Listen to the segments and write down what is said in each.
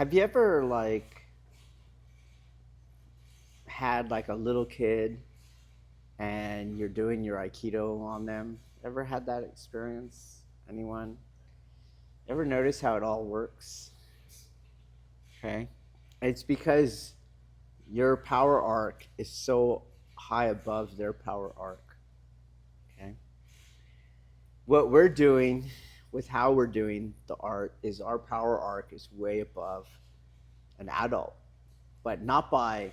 Have you ever had a little kid and you're doing your Aikido on them? Ever had that experience? Anyone? Ever notice how it all works? Okay. It's because your power arc is so high above their power arc. Okay. What we're doing with how we're doing the art is our power arc is way above an adult, but not by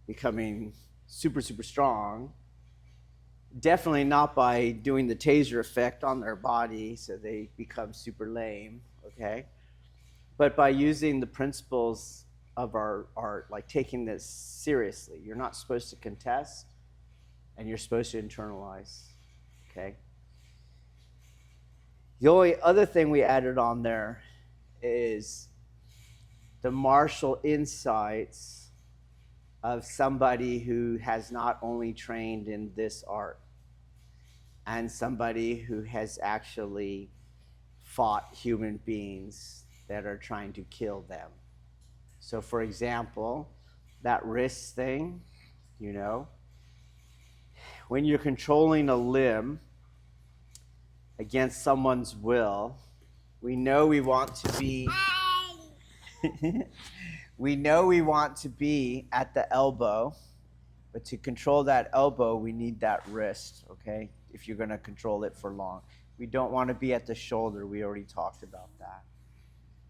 becoming super, super strong. Definitely not by doing the taser effect on their body so they become super lame, okay? But by using the principles of our art, like taking this seriously. You're not supposed to contest, and you're supposed to internalize, okay? The only other thing we added on there is the martial insights of somebody who has not only trained in this art and somebody who has actually fought human beings that are trying to kill them. So for example, that wrist thing, when you're controlling a limb against someone's will, we know we want to be we know we want to be at the elbow, but to control that elbow, we need that wrist, okay? If you're going to control it for long. We don't want to be at the shoulder. We already talked about that.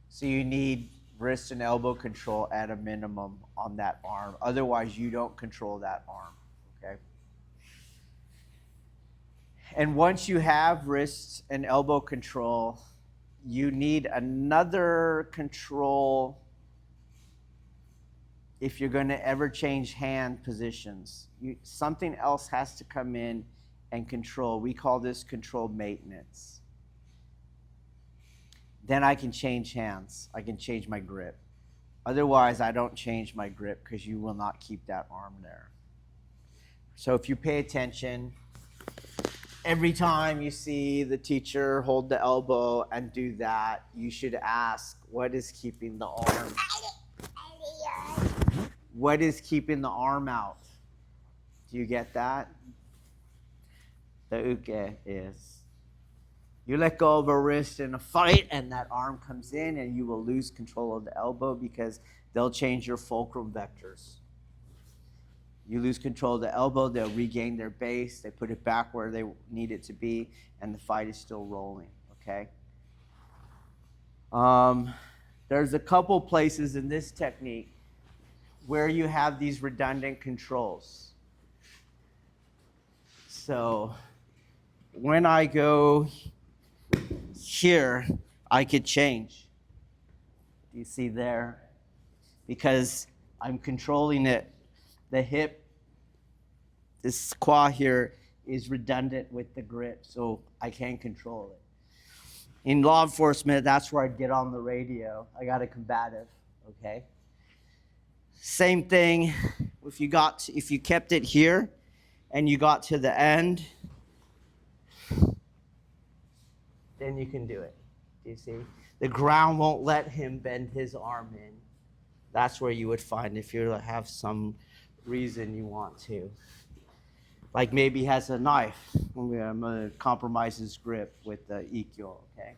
So you need wrist and elbow control at a minimum on that arm. Otherwise, you don't control that arm, okay? And once you have wrist and elbow control, you need another control if you're going to ever change hand positions. Something else has to come in and control. We call this control maintenance. Then I can change hands. I can change my grip. Otherwise, I don't change my grip because you will not keep that arm there. So if you pay attention, every time you see the teacher hold the elbow and do that, you should ask, what is keeping the arm? What is keeping the arm out? Do you get that? The uke is. You let go of a wrist in a fight and that arm comes in and you will lose control of the elbow because they'll change your fulcrum vectors. You lose control of the elbow, they'll regain their base, they put it back where they need it to be, and the fight is still rolling, okay? There's a couple places in this technique where you have these redundant controls. So when I go here, I could change. Do you see there? Because I'm controlling it. The hip, this qua here, is redundant with the grip, so I can't control it. In law enforcement, that's where I'd get on the radio. I got a combative, okay? Same thing, if you kept it here and you got to the end, then you can do it. Do you see? The ground won't let him bend his arm in. That's where you would find if you have some reason you want to. Like maybe he has a knife. I'm going to compromise his grip with the Ikkyo, okay?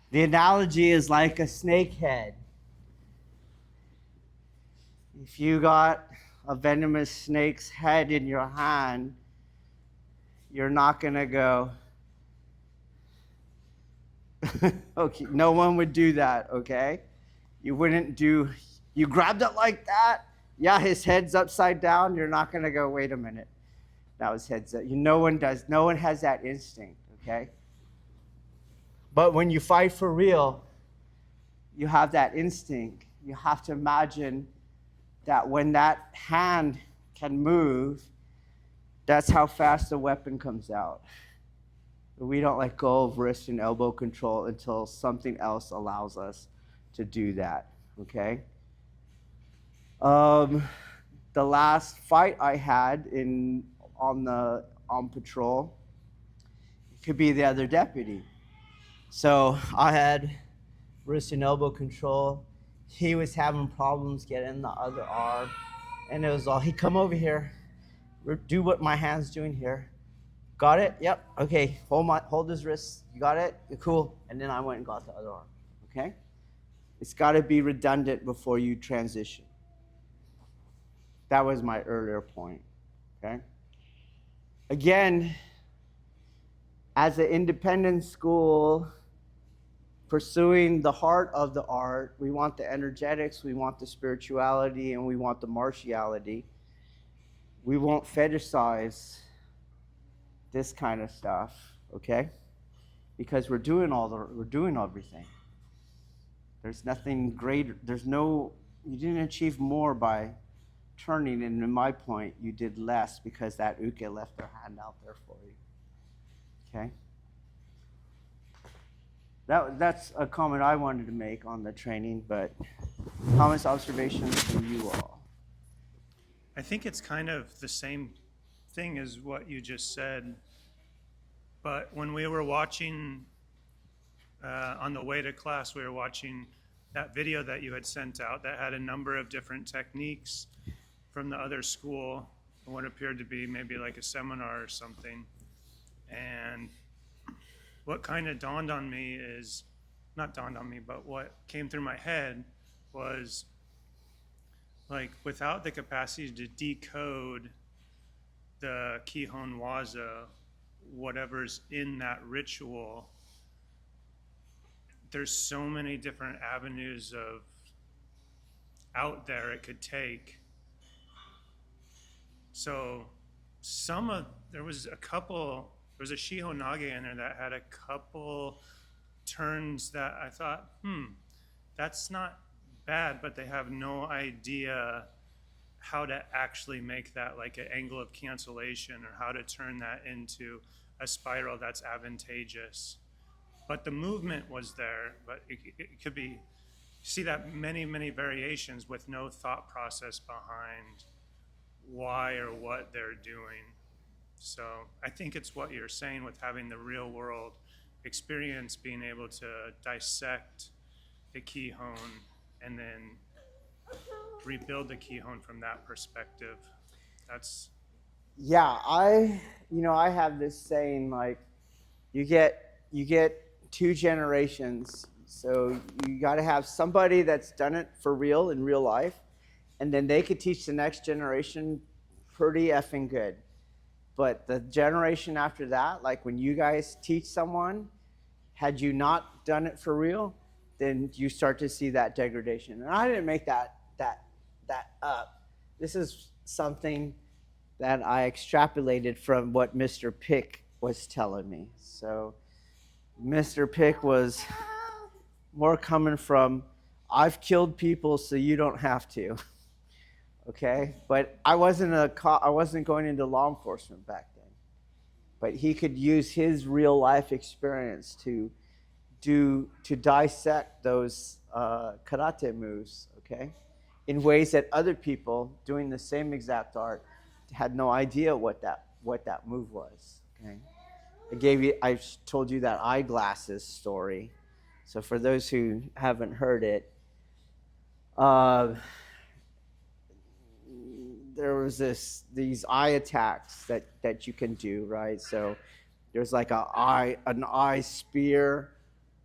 The analogy is like a snake head. If you got a venomous snake's head in your hand, you're not going to go, okay, no one would do that, okay? You grabbed it like that, yeah, his head's upside down, you're not going to go, wait a minute. Now his head's up. No one has that instinct, okay? But when you fight for real, you have that instinct. You have to imagine that when that hand can move, that's how fast the weapon comes out. We don't let go of wrist and elbow control until something else allows us to do that, okay? The last fight I had on patrol, could be the other deputy. So I had wrist and elbow control. He was having problems getting the other arm. And it was all, hey, come over here. Do what my hand's doing here. Got it? Yep. Okay. Hold his wrist. You got it? You're cool. And then I went and got the other arm. Okay? It's got to be redundant before you transition. That was my earlier point. Okay? Again, as an independent school, pursuing the heart of the art, we want the energetics, we want the spirituality, and we want the martiality. We won't fetishize this kind of stuff, okay? Because we're doing everything. There's nothing greater. You didn't achieve more by turning, and in my point, you did less because that uke left their hand out there for you. Okay? That's a comment I wanted to make on the training, but comments, observations from you all. I think it's kind of the same thing as what you just said, but when we were watching on the way to class, we were watching that video that you had sent out that had a number of different techniques from the other school, what appeared to be maybe like a seminar or something. And what kind of dawned on me is, not dawned on me, but what came through my head was like without the capacity to decode the Kihon Waza, whatever's in that ritual, there's so many different avenues of out there it could take. So there was a Shiho Nage in there that had a couple turns that I thought, that's not bad, but they have no idea how to actually make that like an angle of cancellation or how to turn that into a spiral that's advantageous. But the movement was there, but it could be, see that many, many variations with no thought process behind why or what they're doing. So I think it's what you're saying with having the real world experience, being able to dissect the Kihon and then rebuild the Kihon from that perspective. Yeah, I have this saying, like, you get 2 generations. So you got to have somebody that's done it for real in real life, and then they could teach the next generation pretty effing good. But the generation after that, like when you guys teach someone, had you not done it for real, then you start to see that degradation. And I didn't make that up. This is something that I extrapolated from what Mr. Pick was telling me. So Mr. Pick was more coming from, I've killed people so you don't have to. Okay? But I wasn't going into law enforcement back then. But he could use his real life experience to dissect those karate moves, okay? In ways that other people doing the same exact art had no idea what that move was, okay? I told you that eyeglasses story. So for those who haven't heard it, there was these eye attacks that you can do, right? So there's like an eye spear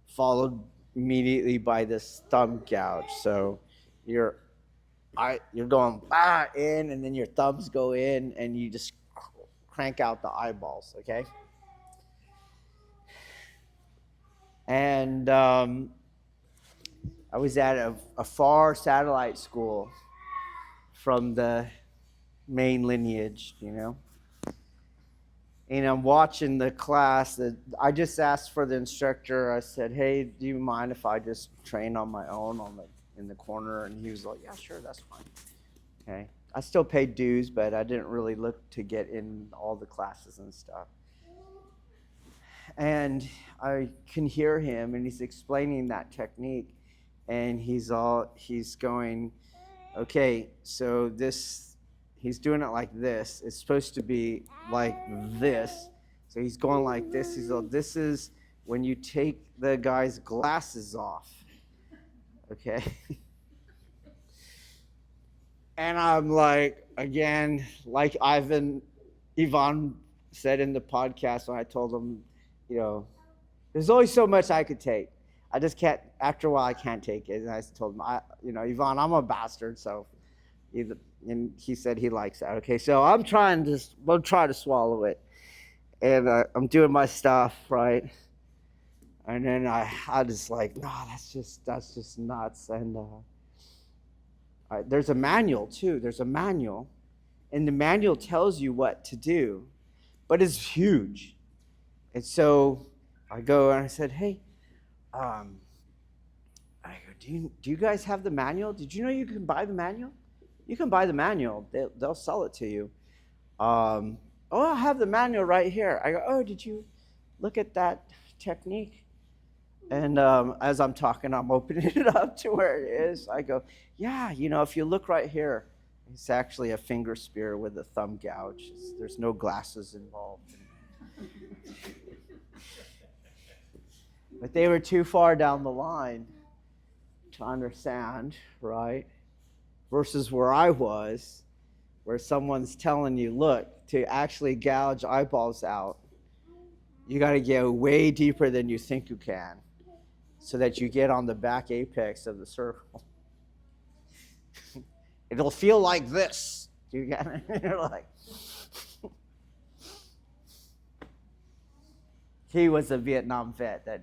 followed immediately by this thumb gouge. So you're going in, and then your thumbs go in, and you just crank out the eyeballs, okay? And I was at a far satellite school from the main lineage, And I'm watching the class. I just asked for the instructor. I said, hey, do you mind if I just train on my own in the corner? And he was like, yeah, sure, that's fine. Okay. I still paid dues, but I didn't really look to get in all the classes and stuff. And I can hear him, and he's explaining that technique. And he's going, okay, so he's doing it like this. It's supposed to be like this. So he's going like this. He's like, this is when you take the guy's glasses off. Okay. And I'm like, again, like Ivan said in the podcast when I told him, there's only so much I could take. I just can't, after a while, I can't take it. And I told him, Ivan, I'm a bastard. So, and he said he likes that. Okay, so I'm trying to swallow it. And I'm doing my stuff, right? And then I just like, no, that's just nuts. And there's a manual too. There's a manual, and the manual tells you what to do, but it's huge. And so I go and I said, hey, I go, do you guys have the manual? Did you know you can buy the manual? You can buy the manual. They'll sell it to you. Oh, I have the manual right here. I go, oh, did you look at that technique? And as I'm talking, I'm opening it up to where it is. I go, yeah, if you look right here, it's actually a finger spear with a thumb gouge. There's no glasses involved. But they were too far down the line to understand, right? Versus where I was, where someone's telling you, look, to actually gouge eyeballs out, you got to go way deeper than you think you can, so that you get on the back apex of the circle. It'll feel like this. Do you get it? You're like, he was a Vietnam vet that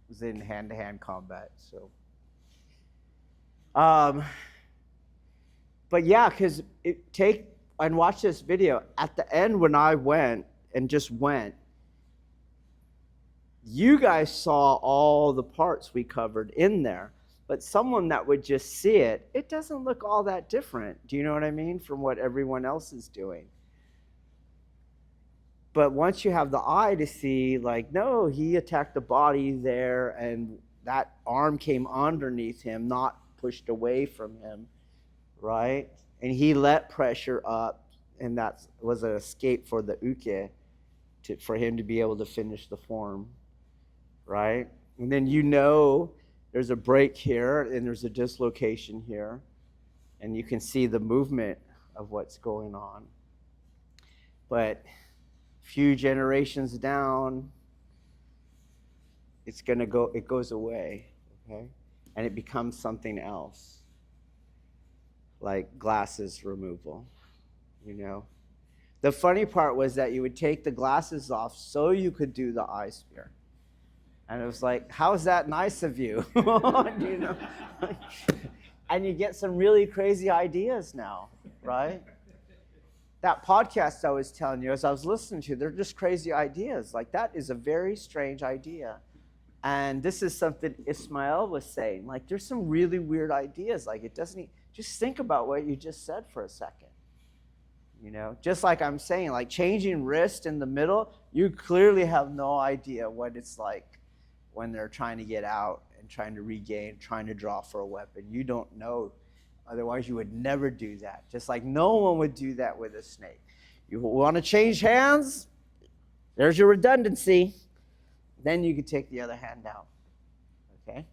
was in hand-to-hand combat. So, but yeah, because take and watch this video. At the end, when I went, you guys saw all the parts we covered in there. But someone that would just see it, it doesn't look all that different. Do you know what I mean? From what everyone else is doing. But once you have the eye to see, like, no, he attacked the body there, and that arm came underneath him, not pushed away from him, right? And he let pressure up, and that was an escape for the uke, for him to be able to finish the form, right? And then there's a break here, and there's a dislocation here, and you can see the movement of what's going on. But few generations down, it goes away, okay? And it becomes something else, like glasses removal, The funny part was that you would take the glasses off so you could do the eye spear. And it was like, how's that nice of you? And you get some really crazy ideas now, right? That podcast I was telling you, as I was listening to, they're just crazy ideas. Like, that is a very strange idea. And this is something Ismail was saying. Like, there's some really weird ideas. Like, just think about what you just said for a second. Just like I'm saying, like changing wrist in the middle, you clearly have no idea what it's like when they're trying to get out and trying to regain, trying to draw for a weapon. You don't know. Otherwise, you would never do that. Just like no one would do that with a snake. You want to change hands? There's your redundancy. Then you can take the other hand out. Okay?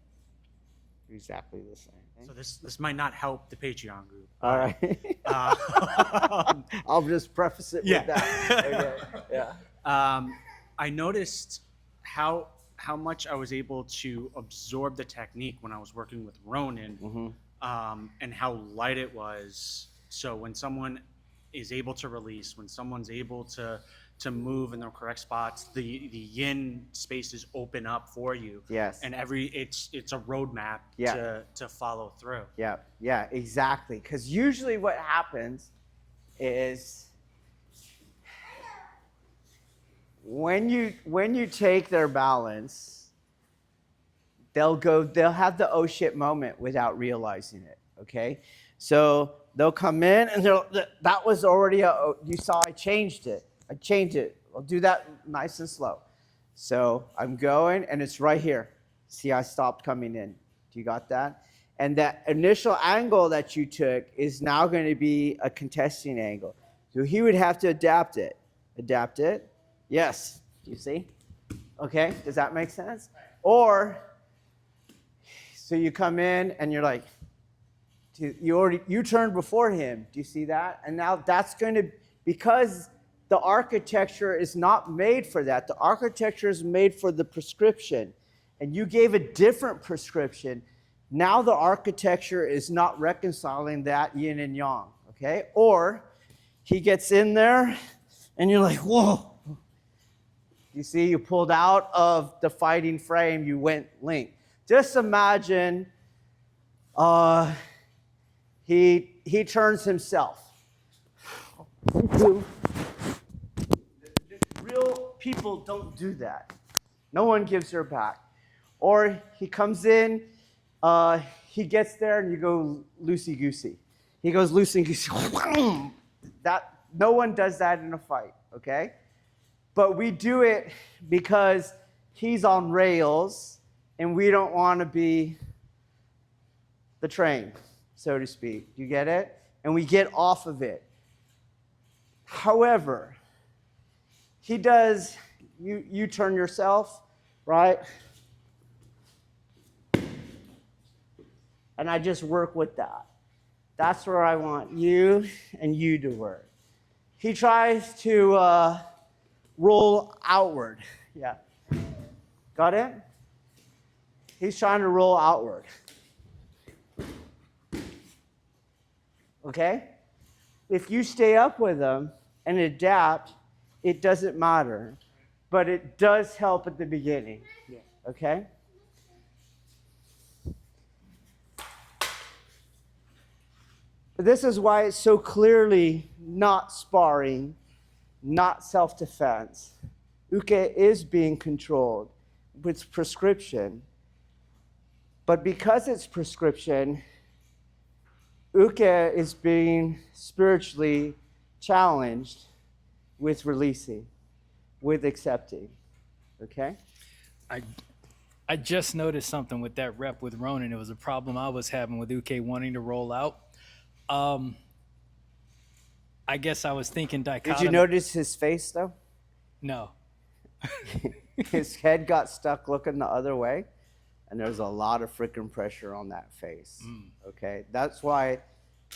Exactly the same. So this might not help the Patreon group. All right. I'll just preface it with that. Okay. Yeah. I noticed how much I was able to absorb the technique when I was working with Ronin, and how light it was. So when someone is able to release, when someone's able to move in the correct spots, the yin spaces open up for you. Yes. And it's a roadmap to follow through. Yeah, exactly. Because usually what happens is when you take their balance, they'll have the oh shit moment without realizing it. Okay, so they'll come in and that was already you saw I changed it. I'll do that nice and slow. So I'm going, and it's right here. See, I stopped coming in. Do you got that? And that initial angle that you took is now going to be a contesting angle. So he would have to adapt it. Adapt it. Yes. You see? Okay, does that make sense? Or, so you come in and you're like, you turned before him. Do you see that? And now that's going to, because the architecture is not made for that. The architecture is made for the prescription. And you gave a different prescription. Now the architecture is not reconciling that yin and yang. Okay? Or he gets in there and you're like, whoa. You see, you pulled out of the fighting frame, you went link. Just imagine he turns himself. Real people don't do that. No one gives her back. Or he comes in, he gets there, and you go loosey-goosey. He goes loosey-goosey. That, no one does that in a fight, okay? But we do it because he's on rails, and we don't want to be the train, so to speak. You get it? And we get off of it. However, he does, you turn yourself, right? And I just work with that. That's where I want you and you to work. He tries to roll outward. Yeah. Got it? He's trying to roll outward. Okay? If you stay up with him and adapt, it doesn't matter. But it does help at the beginning. Yeah. Okay? This is why it's so clearly not sparring, not self-defense. Uke is being controlled with prescription. But because it's prescription, Uke is being spiritually challenged with releasing, with accepting. Okay? I just noticed something with that rep with Ronan. It was a problem I was having with Uke wanting to roll out. I guess I was thinking dichotomy. Did you notice his face, though? No. His head got stuck looking the other way, and there's a lot of freaking pressure on that face. Okay? That's why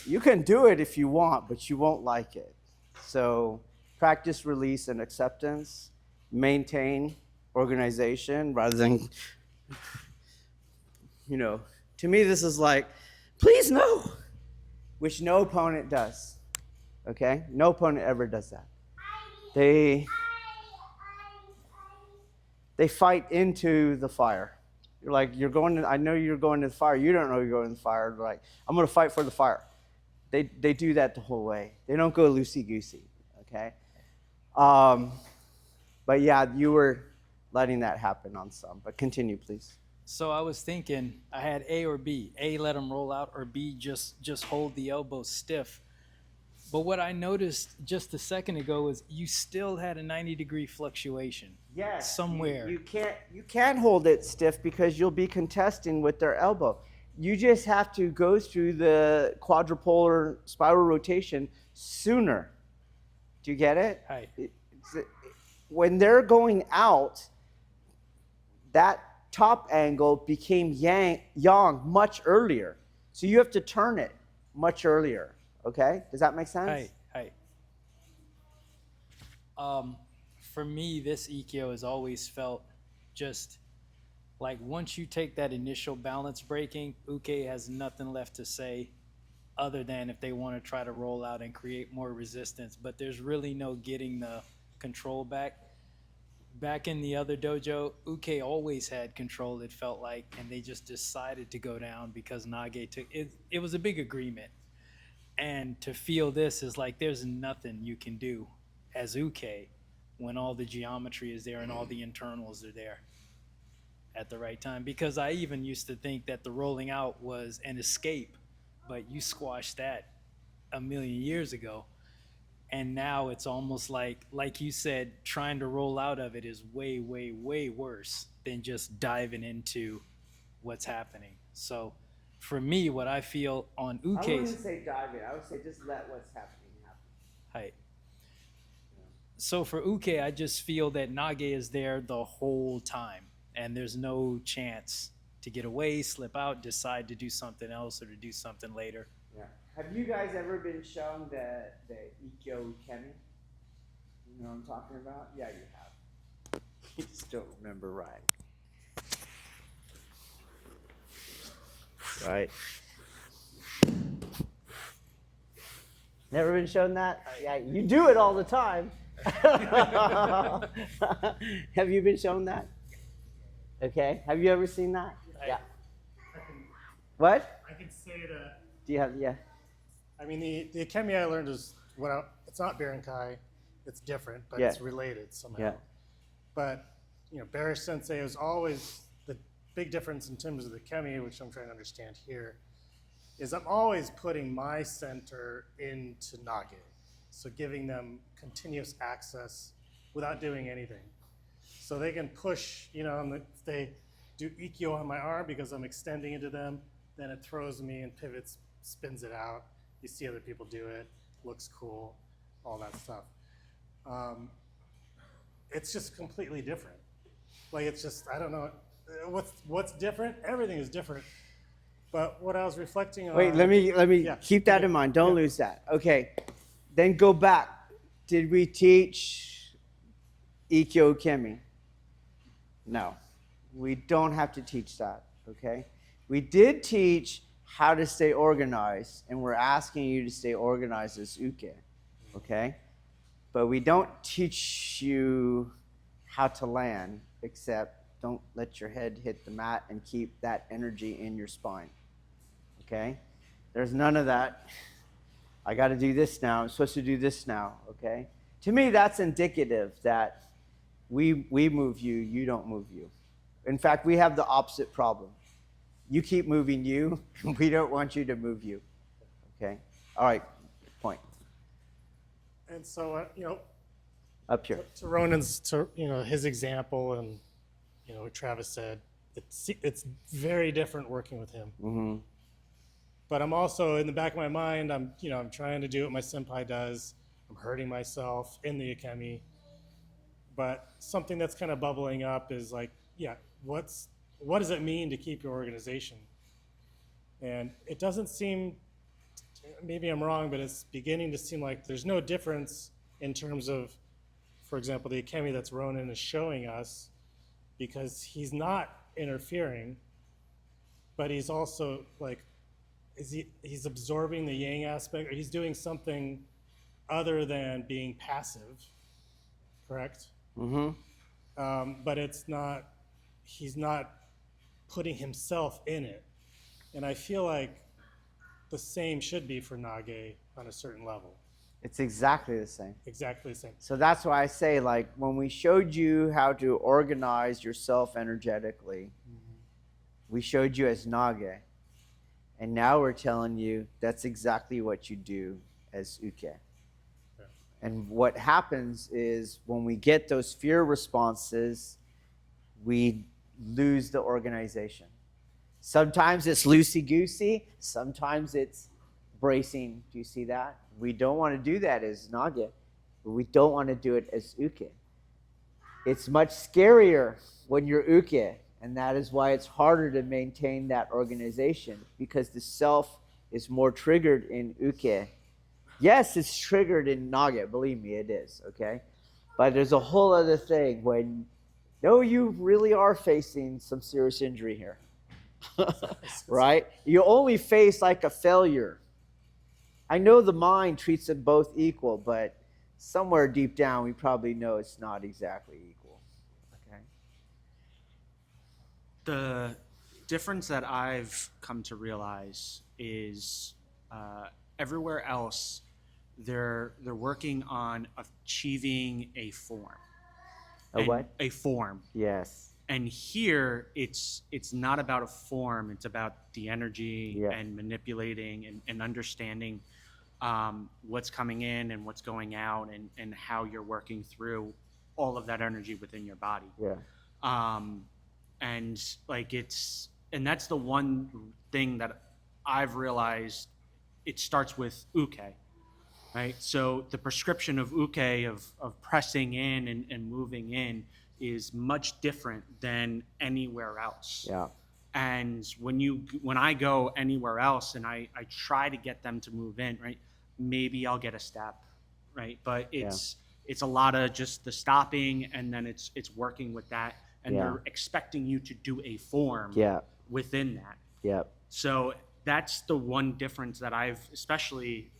you can do it if you want, but you won't like it. So practice release and acceptance, maintain organization rather than, to me this is like, please no, which no opponent does. Okay? No opponent ever does that. They fight into the fire. You're like, I know you're going to the fire. You don't know you're going to the fire. They're like, I'm going to fight for the fire. They do that the whole way. They don't go loosey-goosey, okay? But yeah, you were letting that happen on some. But continue, please. So I was thinking I had A or B. A, let him roll out, or B, just hold the elbow stiff. But what I noticed just a second ago was you still had a 90-degree fluctuation. Yes. Somewhere. You can't hold it stiff because you'll be contesting with their elbow. You just have to go through the quadrupolar spiral rotation sooner. Do you get it? Right. When they're going out, that top angle became yang much earlier. So you have to turn it much earlier. Okay? Does that make sense? Right. For me, this Ikkyo has always felt just like once you take that initial balance breaking, Uke has nothing left to say other than if they want to try to roll out and create more resistance. But there's really no getting the control back. Back in the other dojo, Uke always had control, it felt like, and they just decided to go down because Nage took it. It was a big agreement. And to feel this is like there's nothing you can do as Uke when all the geometry is there and all the internals are there at the right time. Because I even used to think that the rolling out was an escape, but you squashed that a million years ago. And now it's almost like you said, trying to roll out of it is way, way, way worse than just diving into what's happening. So for me, what I feel on Uke's... I wouldn't say diving. I would say just let what's happening happen. Right. So for uke, I just feel that nage is there the whole time, and there's no chance to get away, slip out, decide to do something else or to do something later. Yeah. Have you guys ever been shown the Ikkyo Kemi? You know what I'm talking about? Yeah, you have. You just don't remember right. Right. Never been shown that? Yeah, you do it all the time. Have you been shown that? Okay. Have you ever seen that? Yeah. What? I can say that. Do you have? Yeah. I mean, the Akemi I learned is it's not Barankai, it's different, but Yeah. it's related somehow. Yeah. But Barish Sensei is always the big difference in terms of the Kemi, which I'm trying to understand here, is I'm always putting my center into Nage, so giving them continuous access without doing anything. So they can push, if they do Ikkyo on my arm because I'm extending into them, then it throws me and pivots, spins it out. You see other people do it, looks cool, all that stuff. It's just completely different. Like it's just, I don't know, what's different? Everything is different. But what I was reflecting on. Wait, let me Yeah. keep that in mind. Don't lose that. Okay. Then go back. Did we teach Ikkyo Kemi? No. We don't have to teach that, okay? We did teach how to stay organized, and we're asking you to stay organized as uke, okay? But we don't teach you how to land, except don't let your head hit the mat and keep that energy in your spine, okay? There's none of that. I got to do this now. I'm supposed to do this now, okay? To me, that's indicative that we move you, you don't move you. In fact, we have the opposite problem. You keep moving you. We don't want you to move you. Okay? All right. Point. And so, Up here. to Ronan's, his example and, what Travis said, it's very different working with him. Mm-hmm. But I'm also, in the back of my mind, I'm trying to do what my senpai does. I'm hurting myself in the Akemi. But something that's kind of bubbling up is like, what does it mean to keep your organization? And it doesn't seem, maybe I'm wrong, but it's beginning to seem like there's no difference in terms of, for example, the Akemi that's Ronan is showing us, because he's not interfering, but he's also like, he's absorbing the yang aspect, or he's doing something other than being passive, correct? Mm-hmm. But he's not putting himself in it. And I feel like the same should be for Nage on a certain level. It's exactly the same. Exactly the same. So that's why I say, like, when we showed you how to organize yourself energetically, we showed you as Nage. And now we're telling you that's exactly what you do as Uke. Yeah. And what happens is when we get those fear responses, we lose the organization. Sometimes it's loosey-goosey. Sometimes it's bracing. Do you see that? We don't want to do that as Nage, but we don't want to do it as Uke. It's much scarier when you're Uke, and that is why it's harder to maintain that organization, because the self is more triggered in Uke. Yes, it's triggered in Nage. Believe me, it is, okay? But there's a whole other thing when, no, you really are facing some serious injury here, right? You only face like a failure. I know the mind treats them both equal, but somewhere deep down, we probably know it's not exactly equal, okay? The difference that I've come to realize is everywhere else, they're working on achieving a form. A what? A form. Yes. And here, it's not about a form. It's about the energy and manipulating and understanding what's coming in and what's going out, and how you're working through all of that energy within your body. Yeah. And like and that's the one thing that I've realized. It starts with Uke. right? So the prescription of uke, of pressing in and moving in, is much different than anywhere else. Yeah. And when I go anywhere else and I try to get them to move in, right? Maybe I'll get a step, right? But it's a lot of just the stopping, and then it's working with that, and Yeah. they're expecting you to do a form Yeah. within that. Yeah. So that's the one difference that I've, especially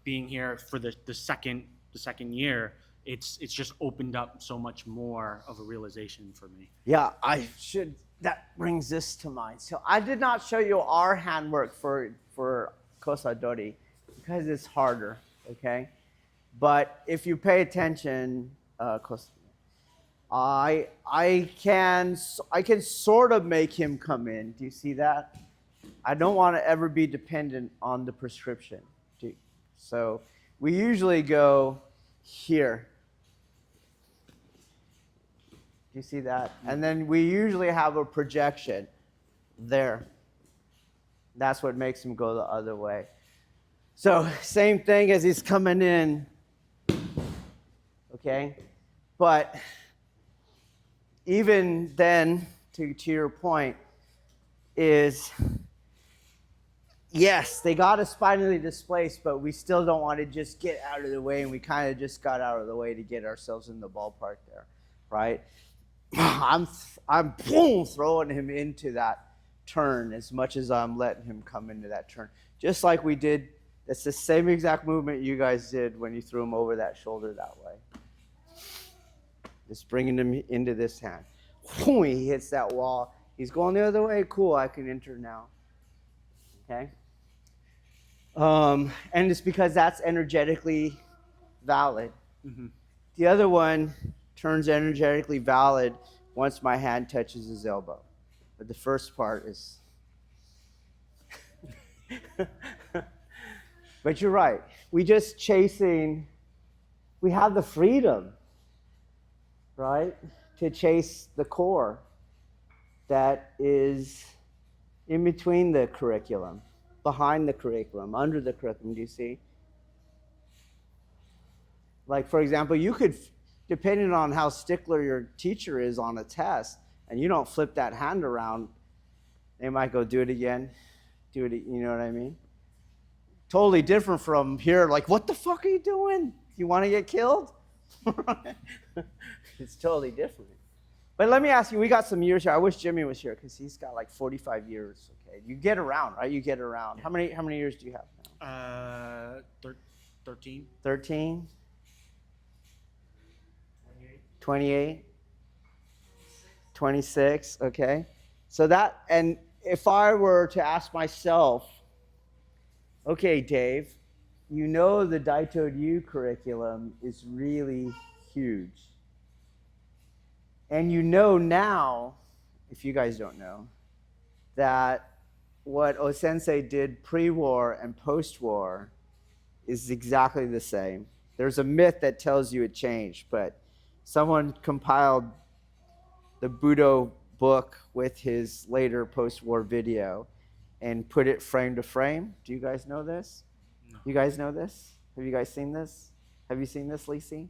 being here for the second year, it's just opened up so much more of a realization for me. Yeah, that brings this to mind. So I did not show you our handwork for Kosadori because it's harder, okay? But if you pay attention, I can sort of make him come in. Do you see that? I don't want to ever be dependent on the prescription. So we usually go here. Do you see that? And then we usually have a projection there. That's what makes him go the other way. So same thing as he's coming in. Okay? But even then, to your point, is yes, they got us spinally displaced, but we still don't want to just get out of the way, and we kind of just got out of the way to get ourselves in the ballpark there, right? I'm boom, throwing him into that turn as much as I'm letting him come into that turn. Just like we did, it's the same exact movement you guys did when you threw him over that shoulder that way. Just bringing him into this hand. Boom, he hits that wall. He's going the other way. Cool, I can enter now. Okay? And it's because that's energetically valid. Mm-hmm. The other one turns energetically valid once my hand touches his elbow. But the first part is... But you're right. We have the freedom, right, to chase the core that is in between the curriculum, behind the curriculum, under the curriculum, do you see? Like, for example, you could, depending on how stickler your teacher is on a test, and you don't flip that hand around, they might go, do it again, you know what I mean? Totally different from here, like, what the fuck are you doing? You want to get killed? It's totally different. But let me ask you, we got some years here. I wish Jimmy was here because he's got like 45 years. Okay, you get around, right? You get around. How many years do you have now? 13. 13? 28? 26, okay. So that, and if I were to ask myself, okay, Dave, you know the Daito Ryu curriculum is really huge. And you know now, if you guys don't know, that what O-sensei did pre-war and post-war is exactly the same. There's a myth that tells you it changed, but someone compiled the Budo book with his later post-war video and put it frame to frame. Do you guys know this? No. You guys know this? Have you guys seen this? Have you seen this, Lisi?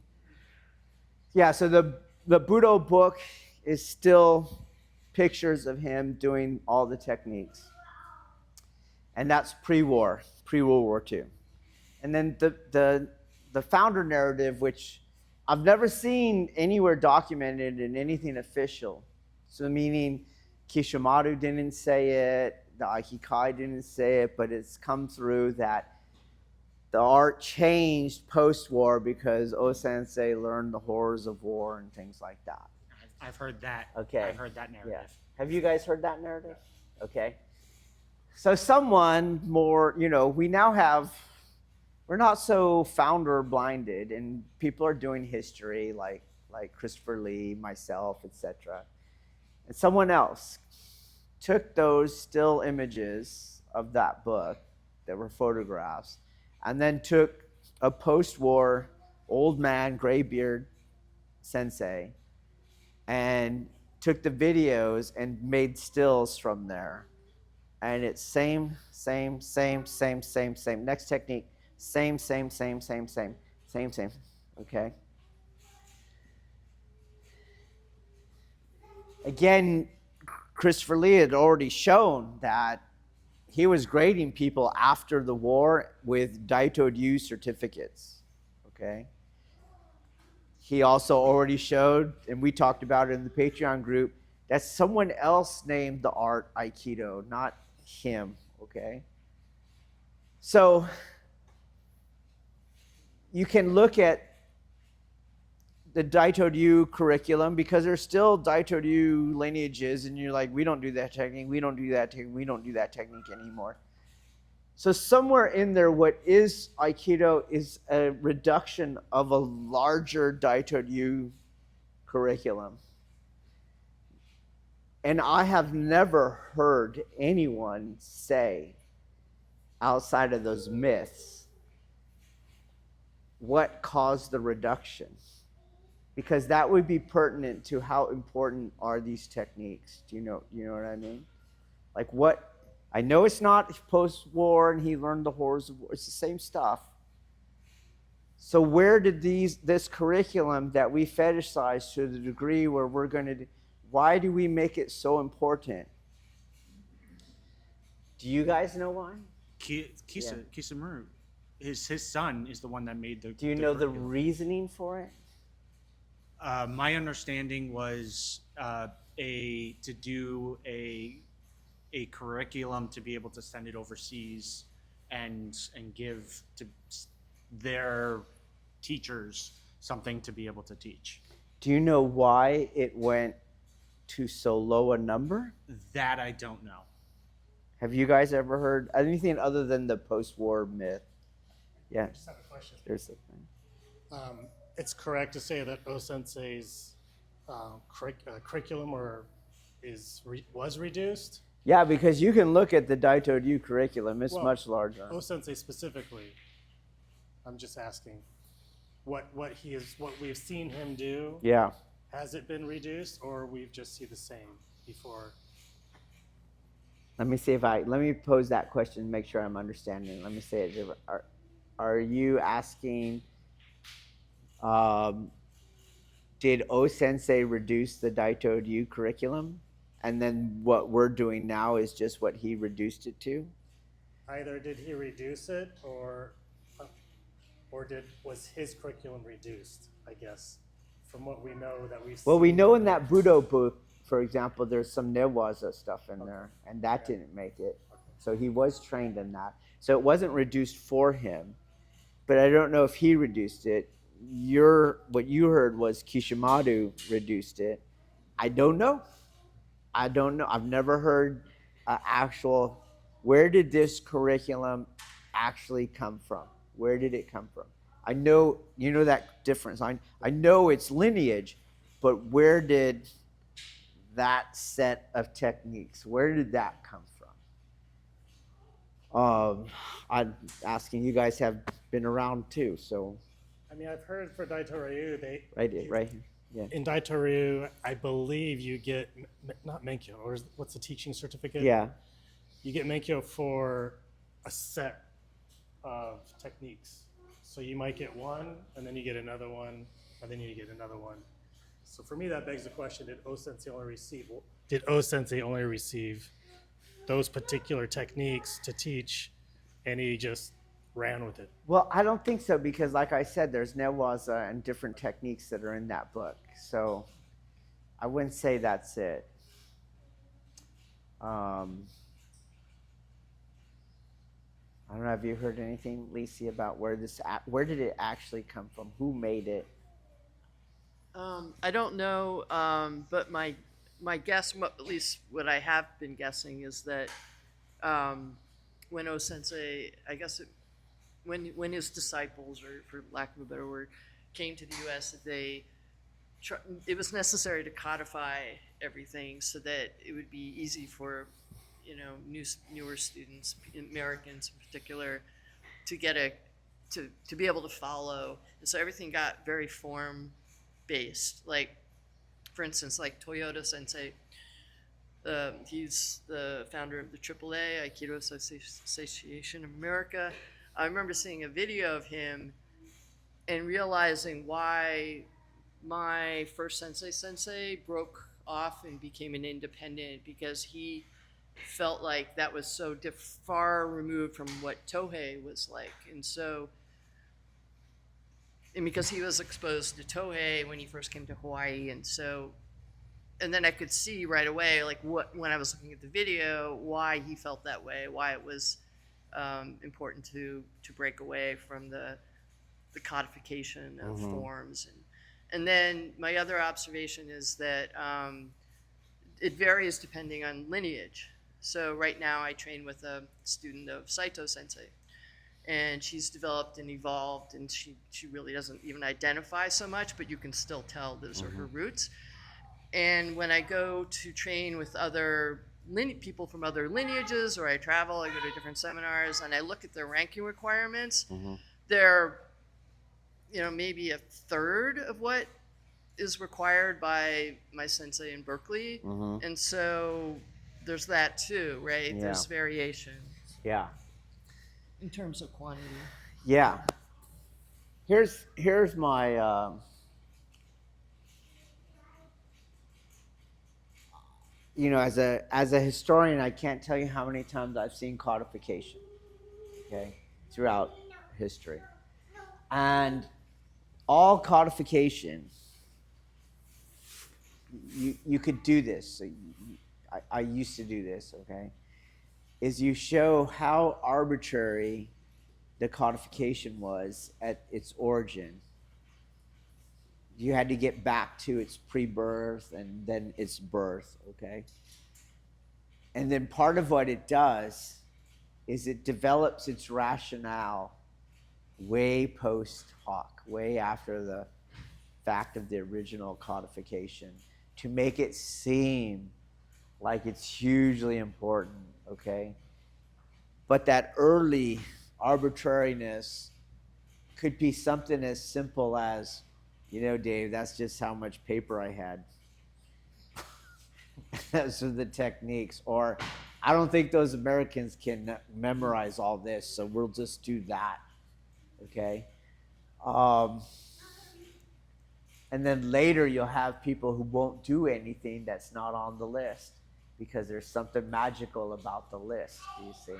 Yeah, so the Budo book is still pictures of him doing all the techniques. And that's pre-war, pre-World War II. And then the founder narrative, which I've never seen anywhere documented in anything official. So meaning Kishimaru didn't say it, the Aikikai didn't say it, but it's come through that the art changed post-war because O-sensei learned the horrors of war and things like that. I've heard that. Okay. I've heard that narrative. Yeah. Have you guys heard that narrative? Okay. So someone more, we now have, we're not so founder blinded, and people are doing history like Christopher Lee, myself, etc. And someone else took those still images of that book that were photographs and then took a post-war old man, gray beard sensei and took the videos and made stills from there. And it's same. Next technique. Same, same, same, same, same, same, same. Okay. Again, Christopher Lee had already shown that he was grading people after the war with Daito Ryu certificates. Okay. He also already showed, and we talked about it in the Patreon group, that someone else named the art Aikido, not him. Okay. So you can look at the Daito Ryu curriculum because there's still Daito Ryu lineages, and you're like, we don't do that technique, we don't do that technique, we don't do that technique anymore. So somewhere in there, what is Aikido is a reduction of a larger Daito Ryu curriculum. And I have never heard anyone say, outside of those myths, what caused the reduction. Because that would be pertinent to how important are these techniques. Do you know what I mean? Like what, I know it's not post-war and he learned the horrors of war. It's the same stuff. So where did this curriculum that we fetishize to the degree where we're going to, why do we make it so important? Do you guys know why? Kisamuru, his son is the one that made the. Do you know the curriculum. reasoning for it? My understanding was to do a curriculum to be able to send it overseas and give to their teachers something to be able to teach. Do you know why it went to so low a number? That I don't know. Have you guys ever heard anything other than the post-war myth? Yeah, I just have a question. there's something. It's correct to say that O-sensei's curriculum was reduced? Yeah, because you can look at the Daito Ryu curriculum. It's Well, much larger. O-sensei specifically, I'm just asking, what we've seen him do, Yeah. has it been reduced, or we've just seen the same before? Let me pose that question and make sure I'm understanding. Let me say it different. Are you asking, did O-sensei reduce the Daito Ryu curriculum? And then what we're doing now is just what he reduced it to? Either did he reduce it, or was his curriculum reduced, I guess, from what we know that we've seen? Well, we know in that Budo book, for example, there's some Newaza stuff in there, and that didn't make it. So he was trained in that. So it wasn't reduced for him, but I don't know if he reduced it. What you heard was Kishimaru reduced it. I don't know. I've never heard actual, where did this curriculum actually come from? Where did it come from? I know, that difference. I know its lineage, but where did that set of techniques, where did that come from? I'm asking, you guys have been around too, so. I mean, I've heard for Daito Ryu, Right here. Yeah. in Daito Ryu, I believe you get, not Menkyo, or what's the teaching certificate? Yeah. You get Menkyo for a set of techniques. So you might get one, and then you get another one, and then you get another one. So for me, that begs the question, did O-sensei only receive those particular techniques to teach, and he just ran with it? Well, I don't think so, because like I said, there's Newaza and different techniques that are in that book. So I wouldn't say that's it. I don't know, have you heard anything, Lisi, about where did it actually come from? Who made it? I don't know, but my guess, at least what I have been guessing, is that when O-sensei, I guess when his disciples, or for lack of a better word, came to the U.S., that it was necessary to codify everything so that it would be easy for newer students, Americans in particular, to get to be able to follow. And so everything got very form based. Like, for instance, like Toyota Sensei, he's the founder of the AAA, Aikido Association of America. I remember seeing a video of him and realizing why my first sensei broke off and became an independent, because he felt like that was so far removed from what Tohei was like. And because he was exposed to Tohei when he first came to Hawaii, and then I could see right away, like when I was looking at the video, why he felt that way, why it was important to break away from the codification of forms. And then my other observation is that it varies depending on lineage. So right now I train with a student of Saito Sensei, and she's developed and evolved, and she really doesn't even identify so much, but you can still tell those are her roots. And when I go to train with other people from other lineages, or I travel, I go to different seminars, and I look at their ranking requirements, they're, maybe a third of what is required by my sensei in Berkeley. And so there's that too, right? Yeah. There's variation Yeah. in terms of quantity. Yeah. Here's my as a historian, I can't tell you how many times I've seen codification, okay, throughout history. And all codification, you could do this. So I used to do this, okay, is you show how arbitrary the codification was at its origin. You had to get back to its pre-birth and then its birth, okay? And then part of what it does is it develops its rationale way post hoc, way after the fact of the original codification, to make it seem like it's hugely important, okay? But that early arbitrariness could be something as simple as, Dave, that's just how much paper I had. Those are the techniques. Or, I don't think those Americans can memorize all this, so we'll just do that, okay? And then later you'll have people who won't do anything that's not on the list because there's something magical about the list, you see?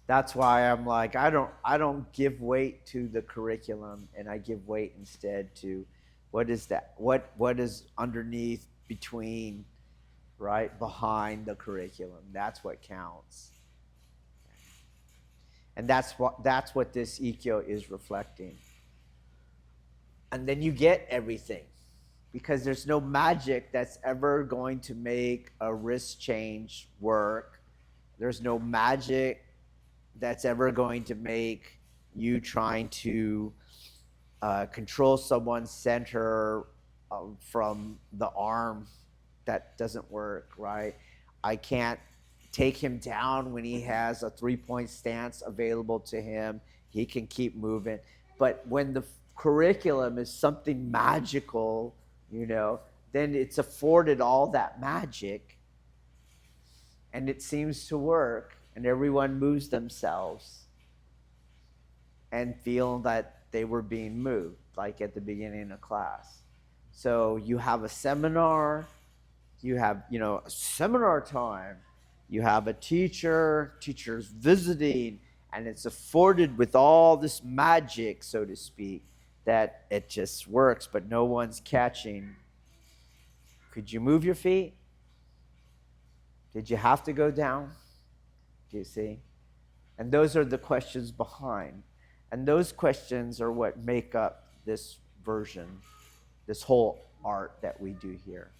That's why I'm like, I don't give weight to the curriculum, and I give weight instead to what is that, what is underneath, between, right, behind the curriculum. That's what counts. And that's what this Ikkyo is reflecting. And then you get everything, because there's no magic that's ever going to make a wrist change work. There's no magic that's ever going to make you trying to control someone's center from the arm. That doesn't work, right? I can't take him down when he has a 3-point stance available to him. He can keep moving. But when the curriculum is something magical, then it's afforded all that magic, and it seems to work. And everyone moves themselves and feel that they were being moved, like at the beginning of class. So you have a seminar, you have, a seminar time, you have a teacher's visiting, and it's afforded with all this magic, so to speak, that it just works, but no one's catching. Could you move your feet? Did you have to go down? Do you see? And those are the questions behind. And those questions are what make up this version, this whole art that we do here.